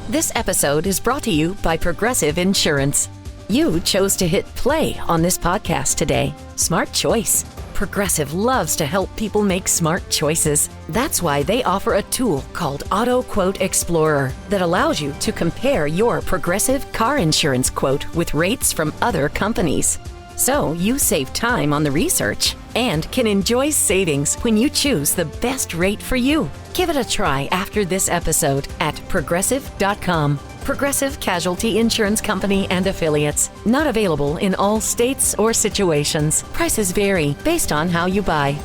This episode is brought to you by Progressive Insurance. You chose to hit play on this podcast today. Smart choice. Progressive loves to help people make smart choices. That's why they offer a tool called Auto Quote Explorer that allows you to compare your Progressive car insurance quote with rates from other companies. So you save time on the research and can enjoy savings when you choose the best rate for you. Give it a try after this episode at Progressive.com. Progressive Casualty Insurance Company and Affiliates. Not available in all states or situations. Prices vary based on how you buy.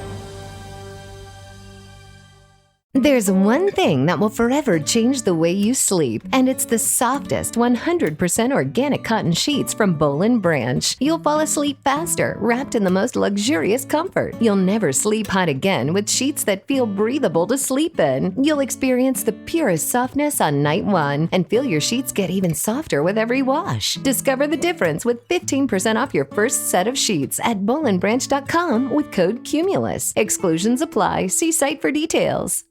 There's one thing that will forever change the way you sleep, and it's the softest 100% organic cotton sheets from Boll & Branch. You'll fall asleep faster, wrapped in the most luxurious comfort. You'll never sleep hot again with sheets that feel breathable to sleep in. You'll experience the purest softness on night one and feel your sheets get even softer with every wash. Discover the difference with 15% off your first set of sheets at bollandbranch.com with code CUMULUS. Exclusions apply. See site for details.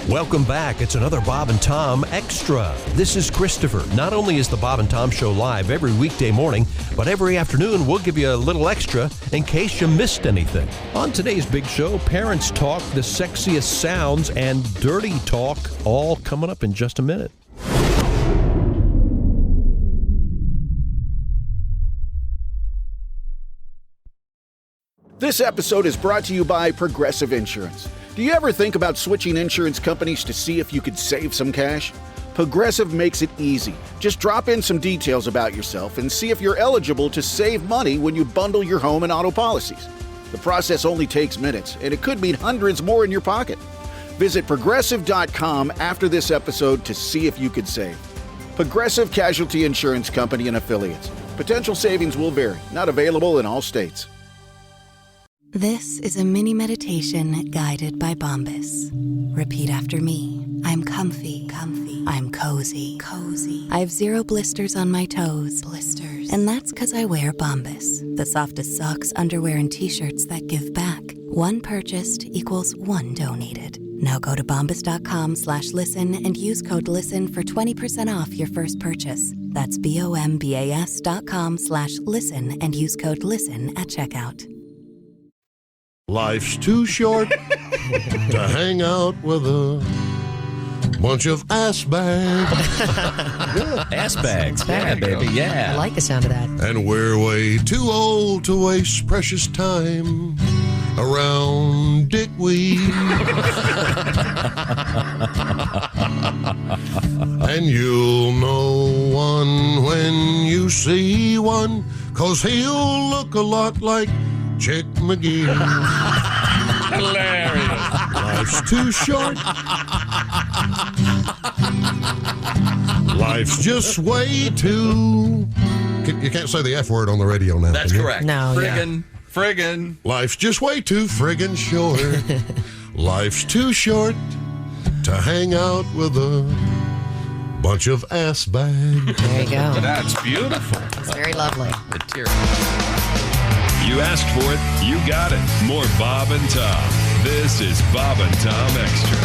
Welcome back. It's another Bob and Tom Extra. This is Christopher. Not only is the Bob and Tom Show live every weekday morning, but every afternoon we'll give you a little extra in case you missed anything. On today's big show, parents talk, the sexiest sounds, and dirty talk, all coming up in just a minute. This episode is brought to you by Progressive Insurance. Do you ever think about switching insurance companies to see if you could save some cash? Progressive makes it easy. Just drop in some details about yourself and see if you're eligible to save money when you bundle your home and auto policies. The process only takes minutes, and it could mean hundreds more in your pocket. Visit Progressive.com after this episode to see if you could save. Progressive Casualty Insurance Company and Affiliates. Potential savings will vary. Not available in all states. This is a mini meditation guided by Bombas. Repeat after me. I'm comfy. I'm cozy. I have 0 blisters on my toes. And that's because I wear Bombas, the softest socks, underwear, and t-shirts that give back. One purchased equals one donated. Now go to bombas.com/listen and use code LISTEN for 20% off your first purchase. That's bombas.com/listen and use code LISTEN at checkout. Life's too short to hang out with a bunch of ass bags. Ass bags. Yeah, baby, yeah. I like the sound of that. And we're way too old to waste precious time around dickweed. And you'll know one when you see one, 'cause he'll look a lot like Chick McGee. Hilarious. Life's too short. Life's just way too... You can't say the F word on the radio now. That's correct. No, Friggin'. Life's just way too friggin' short. Life's too short to hang out with a bunch of ass bags. There you go. That's beautiful. It's very lovely. Material. You asked for it, you got it. More Bob and Tom. This is Bob and Tom Extra.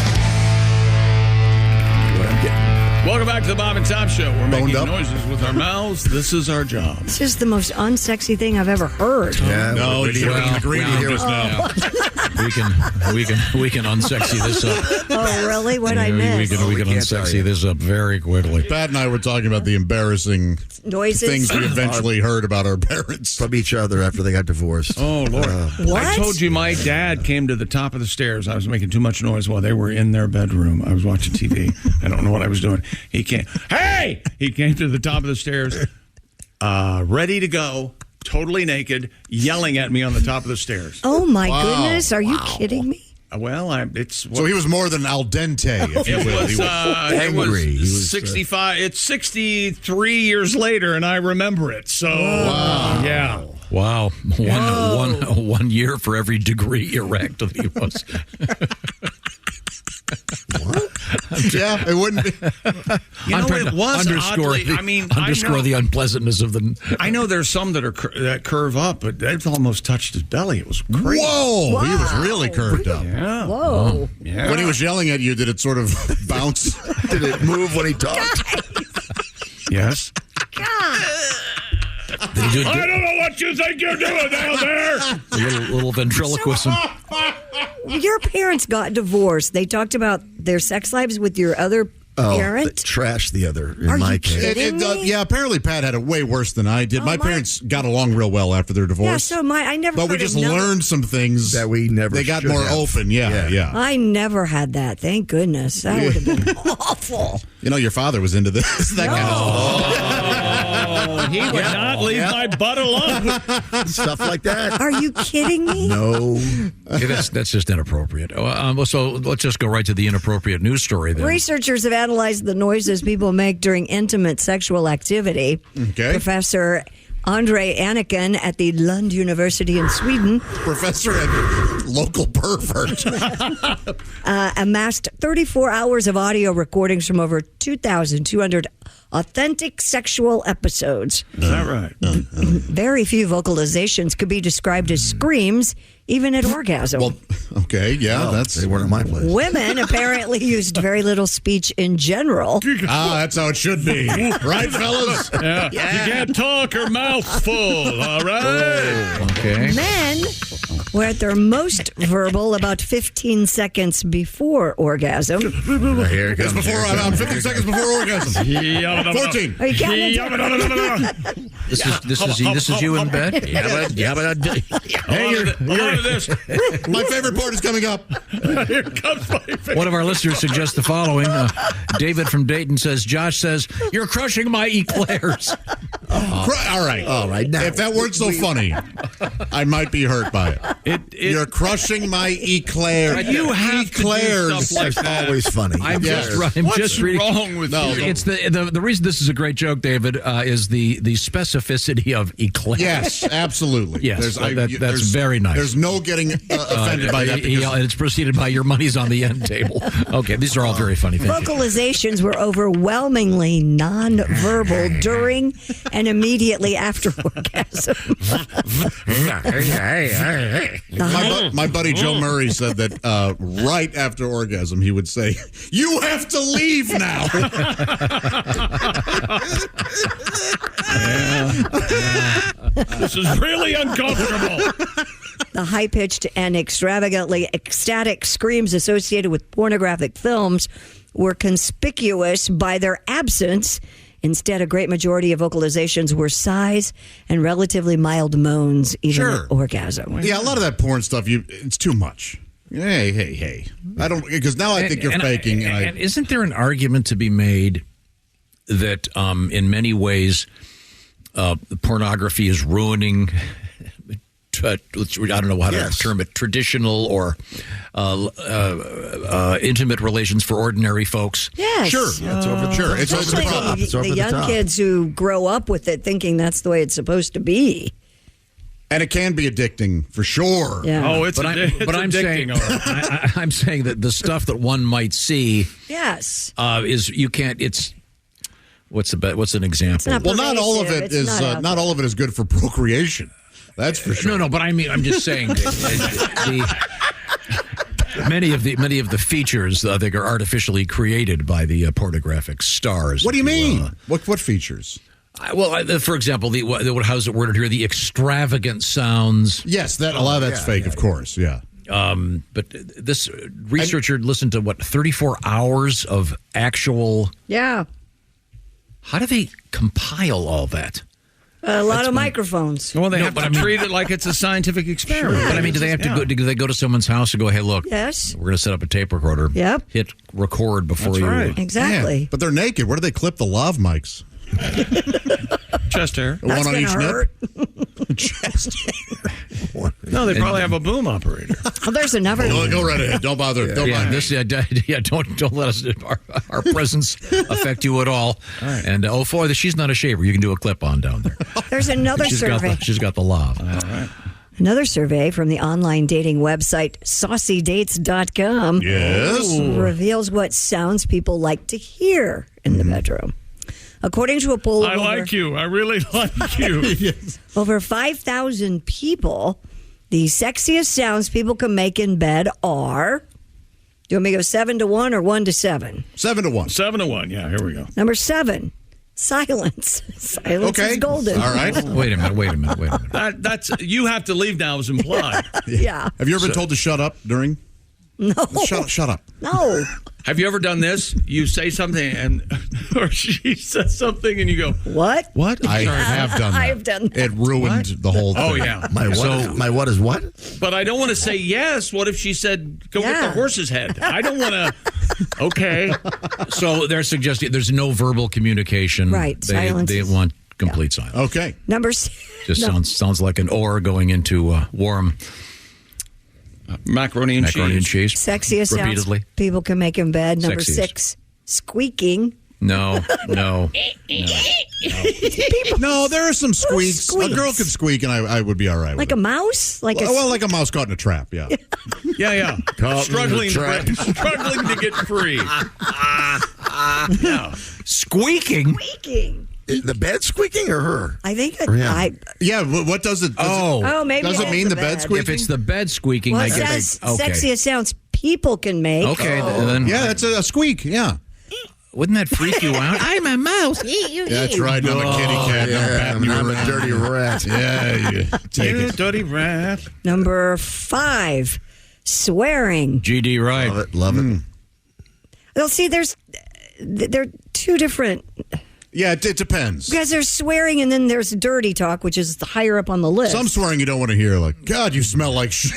What I'm getting. Welcome back to the Bob and Tom Show. We're Boned making up. noises with our mouths. This is our job. This is the most unsexy thing I've ever heard. Yeah, No, we're you're ready to agree to hear just now. We can unsexy this up. Oh, really? What I We missed? can can't tell unsexy you. this up very quickly. Pat and I were talking about the embarrassing Noises? things we eventually heard about our parents. From each other after they got divorced. Oh, Lord. What? I told you my dad came to the top of the stairs. I was making too much noise while they were in their bedroom. I was watching TV. I don't know what I was doing. He came. Hey! He came to the top of the stairs, ready to go, totally naked, yelling at me on the top of the stairs. Oh, my goodness. Are you kidding me? Well, it's... So he was more than al dente, if you It will. was, angry. It was 65. It's 63 years later, and I remember it. So, yeah. Wow. One year for every degree erect that he was. What? Yeah, it wouldn't be. It was oddly, underscore the unpleasantness of the. I know there's some that curve up, but they've almost touched his belly. It was crazy. Whoa! Wow. He was really curved up. Yeah. Whoa. Yeah. When he was yelling at you, did it sort of bounce? Did it move when he talked? Yes. I don't know what you think you're doing down there. A little ventriloquism. Your parents got divorced. They talked about their sex lives with your other parent. Trash the other, in Are my you case. kidding me? Yeah, apparently Pat had it way worse than I did. My parents got along real well after their divorce. Yeah, so I never. But we just learned some things that we never. They got should more have. open. Yeah. I never had that. Thank goodness. That would have been awful. You know, your father was into this. That kind Oh, he would not leave my butt alone. Stuff like that. Are you kidding me? No. That's just inappropriate. So let's just go right to the inappropriate news story then. Researchers have analyzed the noises people make during intimate sexual activity. Okay. Professor Andre Anniken at the Lund University in Sweden. Professor and local pervert. Amassed 34 hours of audio recordings from over 2,200 authentic sexual episodes. Is that right? Very few vocalizations could be described as screams, even at orgasm. Well, okay, yeah, They weren't at my place. Women apparently used very little speech in general. That's how it should be. Right, fellas? Yeah. You can't talk, her mouth's full, all right? Okay. Men were at their most verbal about 15 seconds before orgasm. Here it It's comes. before, I'm 15 seconds before orgasm. 14. Are you counting it? This is you in bed. Hey, you're this. My favorite part is coming up. Here comes my favorite. One of our listeners suggests the following. David from Dayton says, Josh says, you're crushing my eclairs. All right. Now, If that weren't so funny, I might be hurt by it. You're crushing my eclairs. You have to do stuff like It's that. always funny. I'm What's just reading. wrong with you? It's the reason this is a great joke, David, is the specificity of eclairs. Yes, absolutely. Yes, that's very nice. There's no getting offended by that. And it's preceded by your money's on the end table. Okay, these are all very funny things. Vocalizations were overwhelmingly nonverbal during and immediately after orgasm. My buddy Joe Murray said that right after orgasm, he would say, "You have to leave now." This is really uncomfortable. The high-pitched and extravagantly ecstatic screams associated with pornographic films were conspicuous by their absence. Instead, a great majority of vocalizations were sighs and relatively mild moans, even at orgasm. Yeah, a lot of that porn stuff, it's too much. Hey. I don't, because now I think you're faking. And isn't there an argument to be made that in many ways pornography is ruining, I don't know how to term it, traditional or intimate relations for ordinary folks? Yes. Sure. It's over the top. The young kids who grow up with it thinking that's the way it's supposed to be. And it can be addicting, for sure. Yeah. Oh, it's I'm addicting. saying, I'm saying that the stuff that one might see, yes, is you can't. It's what's an example? not Well, not all of it is not all of it is good for procreation. That's for sure. No, but I mean, I'm just saying many of the features I think are artificially created by the pornographic stars. What do you mean? What features? Well, for example, how's it worded here? The extravagant sounds. Yes, a lot of that's fake, of course. Yeah. But this researcher listened to 34 hours of actual. Yeah. How do they compile all that? A lot of microphones. Well, they have to treat it like it's a scientific experiment. But I mean, do they have to go? Do they go to someone's house and go, "Hey, look, yes, we're going to set up a tape recorder. Yep, hit record before That's you." right. Exactly. Yeah, but they're naked. Where do they clip the lav mics? Chest hair. That's one on each hurt. nip. Chest hair. No, they probably have a boom operator. Oh, there's another. Go right ahead. Don't bother. Don't mind me. Don't let us our presence affect you at all. Right. And she's not a shaver. You can do a clip on down there. There's another survey. She's got the lav. All right. Another survey from the online dating website saucydates.com reveals what sounds people like to hear in the bedroom. According to a poll of I like you. I really like you. over 5,000 people, the sexiest sounds people can make in bed are... Do you want me to go 7 to 1 or 1 to 7? 7 to 1. 7 to 1. Yeah, here we go. Number 7, silence. Silence is golden. All right. Wait a minute. That's you have to leave now is implied. Yeah. Have you ever been told to shut up during? No. Shut up. No. Have you ever done this? You say something or she says something and you go, What? What? I have done that. I've done that. It ruined the whole thing. oh yeah. My what is what? But I don't want to say yes. What if she said, go get Yeah. the horse's head? I don't want to. Okay. So they're suggesting there's no verbal communication. Right. Silence They is- want complete silence. Okay. Number Just sounds like an oar going into warm Macaroni and cheese. sexiest repeatedly. sounds people can make in bed. Number Sexiest. 6, squeaking. No. No, there are some squeaks. squeaks. A girl could squeak, and I would be all right Like with a it. mouse? Like Well, like a mouse caught in a trap, yeah. Yeah. Struggling to get free. Yeah. Squeaking? Squeaking. The bed squeaking or her? I think Or him? Yeah, what does it... Oh, maybe Does it it's mean the the bed bed. squeaking? If it's the bed squeaking, Well, I it guess. says sexiest sounds people can make. Okay, then. Yeah, that's a squeak, yeah. Wouldn't that freak you out? I'm a mouse. That's right, I'm a kitty cat. I'm a dirty rat. Yeah, you take You it. dirty rat. Number 5, swearing. GD right. Love it. Well, see, there are two different... Yeah, it depends. Because there's swearing and then there's dirty talk, which is the higher up on the list. Some swearing you don't want to hear, like, God, you smell like shit.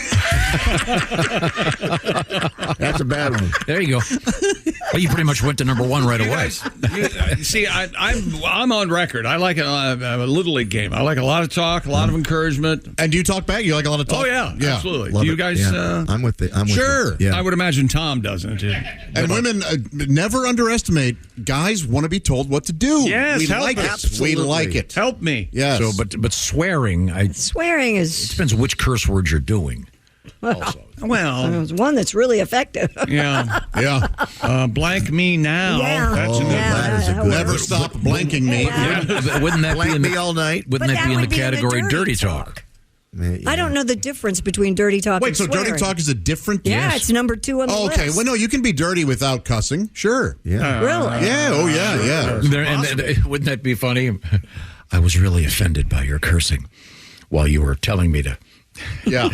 That's a bad one. There you go. Well, you pretty much went to number 1 right away. See, I'm on record. I like a Little League game. I like a lot of talk, a lot of encouragement. And do you talk back? You like a lot of talk? Oh yeah, absolutely. Love Do you it. guys? Yeah. I'm with it. Sure. Yeah. I would imagine Tom doesn't. And women never underestimate guys want to be told what to do. Yes, we help like us. it. Absolutely. We like it. Help me. Yes. So, but swearing, Swearing is... depends which curse words you're doing. Well, There's one that's really effective. yeah. Yeah. Blank me now. Yeah. That's a good that is a that good Never works. stop blanking me. Wouldn't that be Blank in me the all night. Wouldn't But that be in the would category dirty talk? I don't know the difference between dirty talk Wait, and so swearing. dirty talk is a different... Yeah, it's number 2 on the Oh, list. okay. Well, no, you can be dirty without cussing. Sure. Yeah. Really? Yeah. Oh, yeah. Wouldn't that be funny? I was really offended by your cursing while you were telling me to Yeah.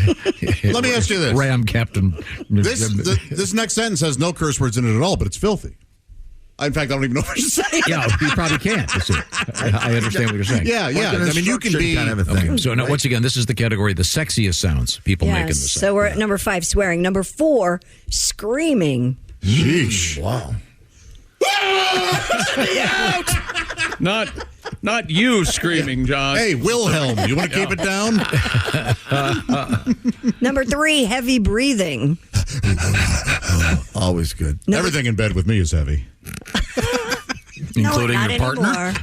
Let me ask you this. ram Captain. This next sentence has no curse words in it at all, but it's filthy. In fact, I don't even know what to say. Yeah, you probably can't. You see. I understand what you're saying. Yeah. Like I mean, you can instruction be... kind of a thing. Okay, so now, once again, this is the category the sexiest sounds people make in the Yes. set. So we're at number 5, swearing. Number 4, screaming. Sheesh. Wow. Not you screaming, John. Hey, Wilhelm, you want to keep it down? Number 3, heavy breathing. Always good. Everything in bed with me is heavy. Including no, your not partner? anymore.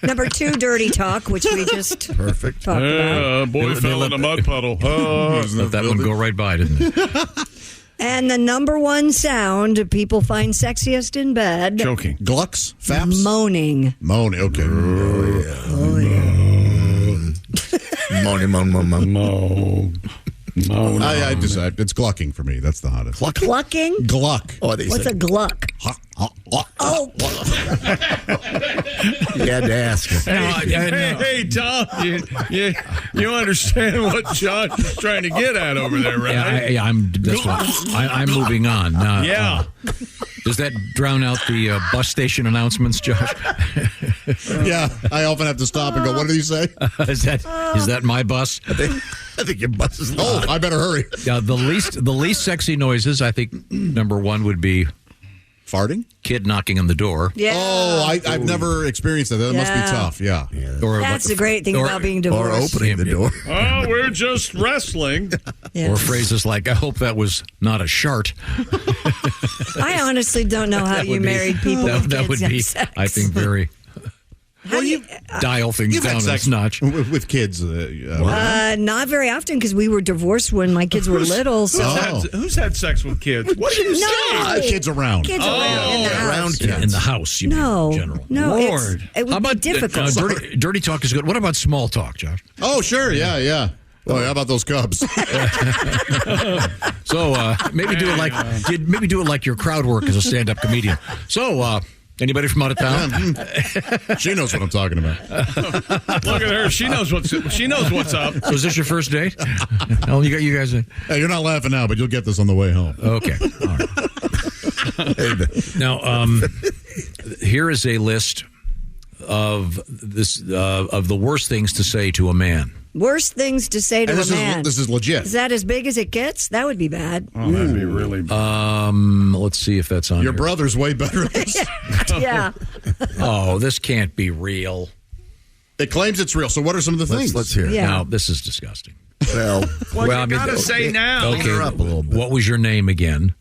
Number 2, dirty talk, which we just Perfect. talked about. Boy fell in a mud puddle. Let that one go right by, didn't it? And the number 1 sound people find sexiest in bed. Joking. Glucks? Faps? Moaning. Moan. Okay. Moan. It's glucking for me. That's the hottest. Clucking? Gluck. Oh, they What's said, a gluck? Oh, you had to ask. Hey, Tom, you understand what John's trying to get at over there, right? I'm moving on. Yeah. Does that drown out the bus station announcements, Josh? Yeah, I often have to stop and go, what did he say? Is that my bus? I think your bus is Oh, I better hurry. The least sexy noises, I think number 1 would be farting, kid knocking on the door. yeah. Oh, I've never experienced that. That must be tough. Yeah. Or That's the great thing about being divorced. Or opening the door. Oh, we're just wrestling. Yeah. Or phrases like, I hope that was not a shart. I honestly don't know how you married people with That kids would have be, sex. I think, very... How do you dial things You've down had a sex notch. with kids. not very often because we were divorced when my kids were little. So Who's had sex with kids? What do you say? Kids around. Kids around in the house. In the house, you mean, in general. No, Lord. it would be difficult. Dirty talk is good. What about small talk, Josh? Oh, sure. Yeah. Oh, how about those Cubs? So maybe do it like your crowd work as a stand-up comedian. So anybody from out of town? She knows what I'm talking about. Look at her. She knows what's up. So is this your first date? Oh, you guys. Hey, you're not laughing now, but you'll get this on the way home. Okay. All right. Now, here is a list of the worst things to say to a man. Worst things to say to a man. This is legit. Is that as big as it gets? That would be bad. Oh, that'd be really bad. Let's see if that's on Your here. brother's way better at this. Yeah. Oh, this can't be real. It claims it's real. So what are some of the things? Let's hear it. Yeah. Now, this is disgusting. Well, you gotta say now. Okay, up a little bit. what was your name again?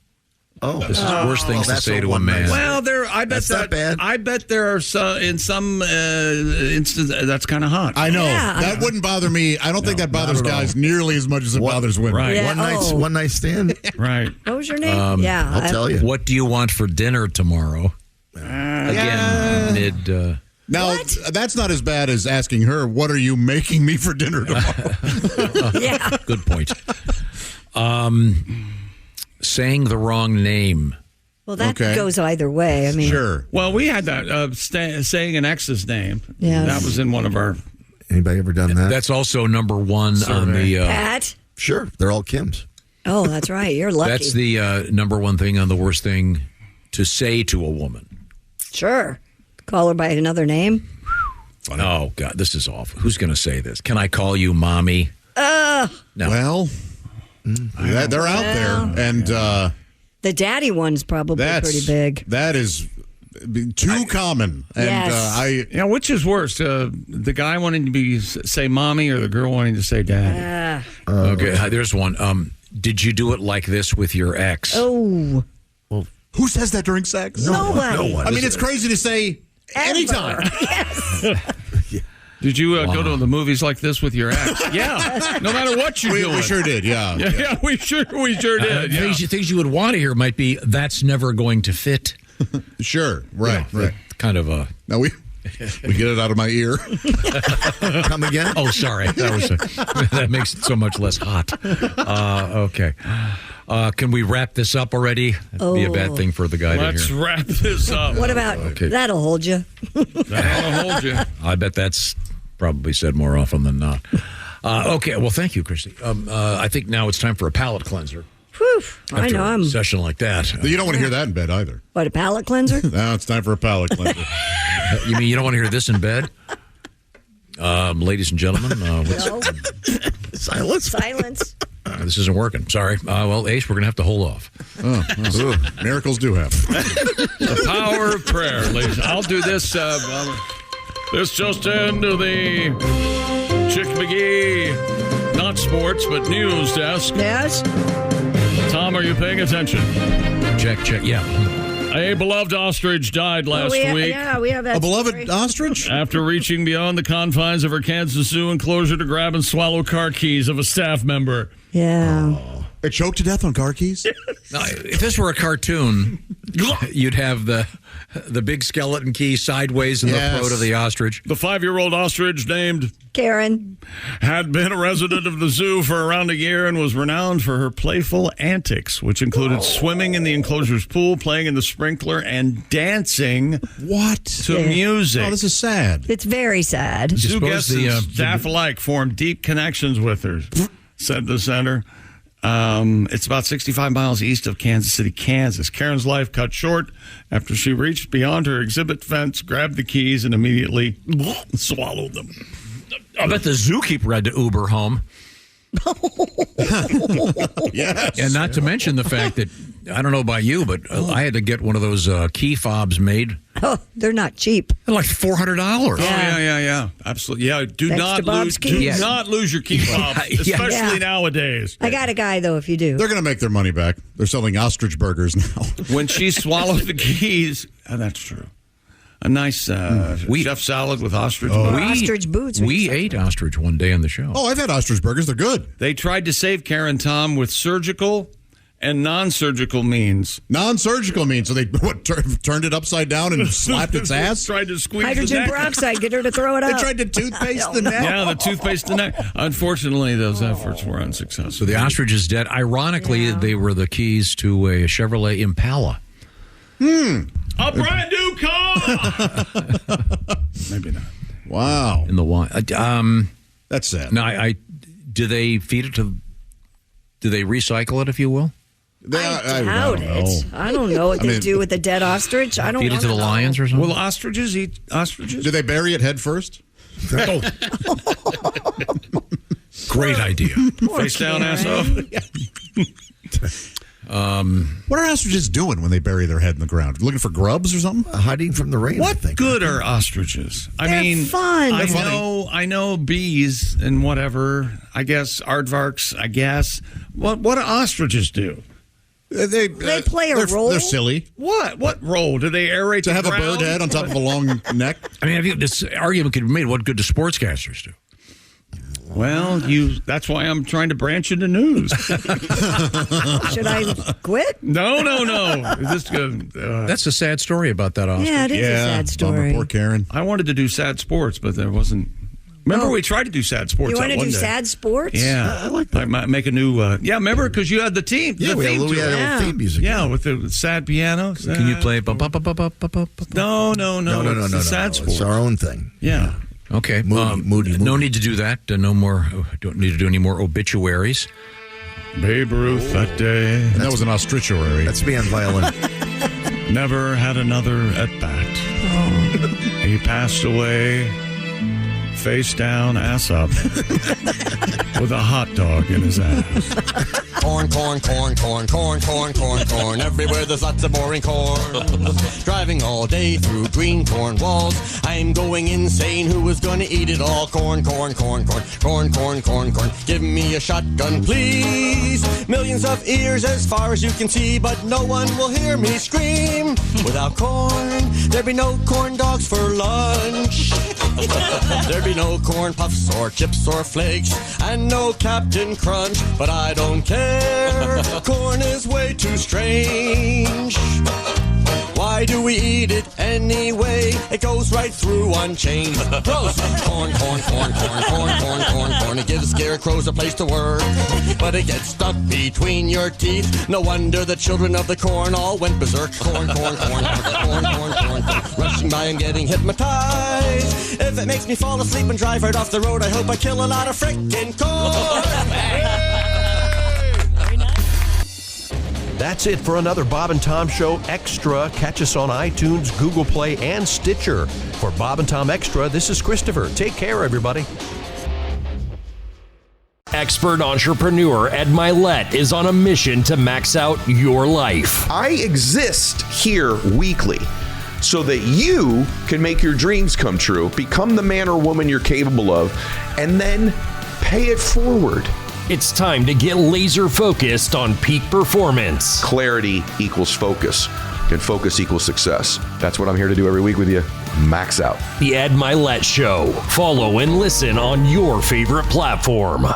oh, This is the worst things to that's say a to a one man. night Well, I bet That's not bad. I bet there are in some instances that's kind of hot. I know. Yeah. That wouldn't bother me. I don't think that bothers guys nearly as much as it bothers women. Right. Yeah. one night stand. Right. What was your name? Yeah. I'll tell you. What do you want for dinner tomorrow? Again, mid. Now, that's not as bad as asking her, what are you making me for dinner tomorrow? Yeah. Good point. Saying the wrong name. Well, that Okay. goes either way. I mean, Sure. Well, we had that saying an ex's name. Yes. That was in one of our. Anybody ever done that? That's also number one on the. Pat. Sure. They're all Kim's. Oh, that's right. You're lucky. That's the number one thing on the worst thing to say to a woman. Sure. Call her by another name. Oh God, this is awful. Who's going to say this? Can I call you mommy? No. Well, they're out there. And The daddy one's probably pretty big. That is too common. And Yes. Yeah, which is worse, the guy wanting to say mommy or the girl wanting to say daddy? Okay, there's one. Did you do it like this with your ex? Oh. who says that during sex? Nobody. No one. I mean, it's crazy to say anytime. Yes. Did you go to the movies like this with your ex? Yeah, no matter what you're doing. We sure did, yeah. Yeah, we sure did. Yeah. Things you would want to hear might be, that's never going to fit. Sure, right. Kind of a... Now we get it out of my ear. Come again? Oh, sorry. That makes it so much less hot. Okay. Can we wrap this up already? That'd be a bad thing for the guy to Let's hear. wrap this up. What about that'll hold you? That'll hold you. I bet that's probably said more often than not. Okay. Well, thank you, Christy. I think now it's time for a palate cleanser. Whew. I After know. a I'm. session like that. You don't want to hear that in bed either. What, a palate cleanser? Now it's time for a palate cleanser. You mean you don't want to hear this in bed? Ladies and gentlemen, No. Silence. Silence. this isn't working. Sorry. Well, Ace, we're going to have to hold off. Miracles do happen. The power of prayer, ladies. I'll do this. This just into the Chick McGee, not sports, but news desk. Yes? Tom, are you paying attention? Check. Yeah. A beloved ostrich died last week Yeah, we have that. A beloved story. ostrich? after reaching beyond the confines of her Kansas Zoo enclosure to grab and swallow car keys of a staff member. Yeah. It choked to death on car keys? Now, if this were a cartoon, you'd have the big skeleton key sideways in the throat of the ostrich. The 5-year-old ostrich, named Karen. had been a resident of the zoo for around a year and was renowned for her playful antics, which included swimming in the enclosure's pool, playing in the sprinkler, and dancing What? to music. Oh, this is sad. It's very sad. Zoo suppose guests the, and staff alike formed deep connections with her, said the center. It's about 65 miles east of Kansas City, Kansas. Karen's life cut short after she reached beyond her exhibit fence, grabbed the keys, and immediately swallowed them. I bet the zookeeper had to Uber home. Yes. And not to mention the fact that, I don't know about you, but I had to get one of those key fobs made. Oh, they're not cheap. They're like $400. Oh, yeah. Absolutely. Yeah, do Thanks not to Bob's lose keys. not lose your key fobs, especially Yeah. nowadays. I got a guy, though, if you do. They're going to make their money back. They're selling ostrich burgers now. When she swallowed the keys, and that's true. a nice chef salad with ostrich boots. Ostrich boots. We ate ostrich one day on the show. Oh, I've had ostrich burgers. They're good. They tried to save Karen Tom with surgical and non-surgical means. Non-surgical means. So they turned it upside down and slapped its ass? Tried to squeeze hydrogen the neck. peroxide, get her to throw it out. They tried to toothpaste the neck? Yeah, the toothpaste the neck. Unfortunately, those efforts were unsuccessful. So the ostrich is dead. Ironically, they were the keys to a Chevrolet Impala. A brand new car! Maybe not. Wow. In the wild. That's sad. Now, do they feed it to... Do they recycle it, if you will? I doubt it. I don't know what they do with the dead ostrich. I don't feed it to the lions or something? Will ostriches eat ostriches? Do they bury it head first? Great idea. Face down, ass up. What are ostriches doing when they bury their head in the ground? Looking for grubs or something? Hiding from the rain. What good are ostriches? They're fun. I know bees and whatever. I guess aardvarks. I guess. What do ostriches do? They play a role. They're silly. What role do they aerate? To have a bird head on top of a long neck. I mean, this argument could be made. What good do sportscasters do? Well, that's why I'm trying to branch into news. Should I quit? No. That's a sad story about that ostrich. Yeah, it is a sad story. Poor Karen. I wanted to do sad sports, but there wasn't. Remember, we tried to do sad sports. You want to do day. sad sports? Yeah, I like that. I might make a new. Remember, because you had the team. Yeah, we had theme music. Yeah, with the sad piano. Can you play? No. It's sad sports. It's our own thing. Yeah. Okay. Moody. No need to do that. No more. Don't need to do any more obituaries. Babe Ruth that day. And that was an ostrituary. That's me on violin. Never had another at bat. He passed away, face down, ass up, with a hot dog in his ass. Corn, corn, corn, corn, corn, corn, corn, corn. Everywhere there's lots of boring corn. Driving all day through green corn walls. I'm going insane. Who is gonna eat it all? Corn, corn, corn, corn, corn, corn, corn, corn. Give me a shotgun, please. Millions of ears as far as you can see, but no one will hear me scream. Without corn, there'd be no corn dogs for lunch. There'd be no corn puffs or chips or flakes, and no Captain Crunch. But I don't care. Corn is way too strange. Why do we eat it anyway? It goes right through unchanged. Gross. Corn, corn, corn, corn, corn, corn, corn, corn. It gives scarecrows a place to work, but it gets stuck between your teeth. No wonder the children of the corn all went berserk. Corn, corn, corn, corn, corn, corn, corn, corn. Rushing by and getting hypnotized. If it makes me fall asleep and drive right off the road, I hope I kill a lot of frickin' corn. That's it for another Bob and Tom Show Extra. Catch us on iTunes, Google Play, and Stitcher. For Bob and Tom Extra, this is Christopher. Take care, everybody. Expert entrepreneur Ed Milet is on a mission to max out your life. I exist here weekly so that you can make your dreams come true, become the man or woman you're capable of, and then pay it forward. It's time to get laser focused on peak performance. Clarity equals focus, and focus equals success. That's what I'm here to do every week with you. Max out. The Ed Milet Show. Follow and listen on your favorite platform.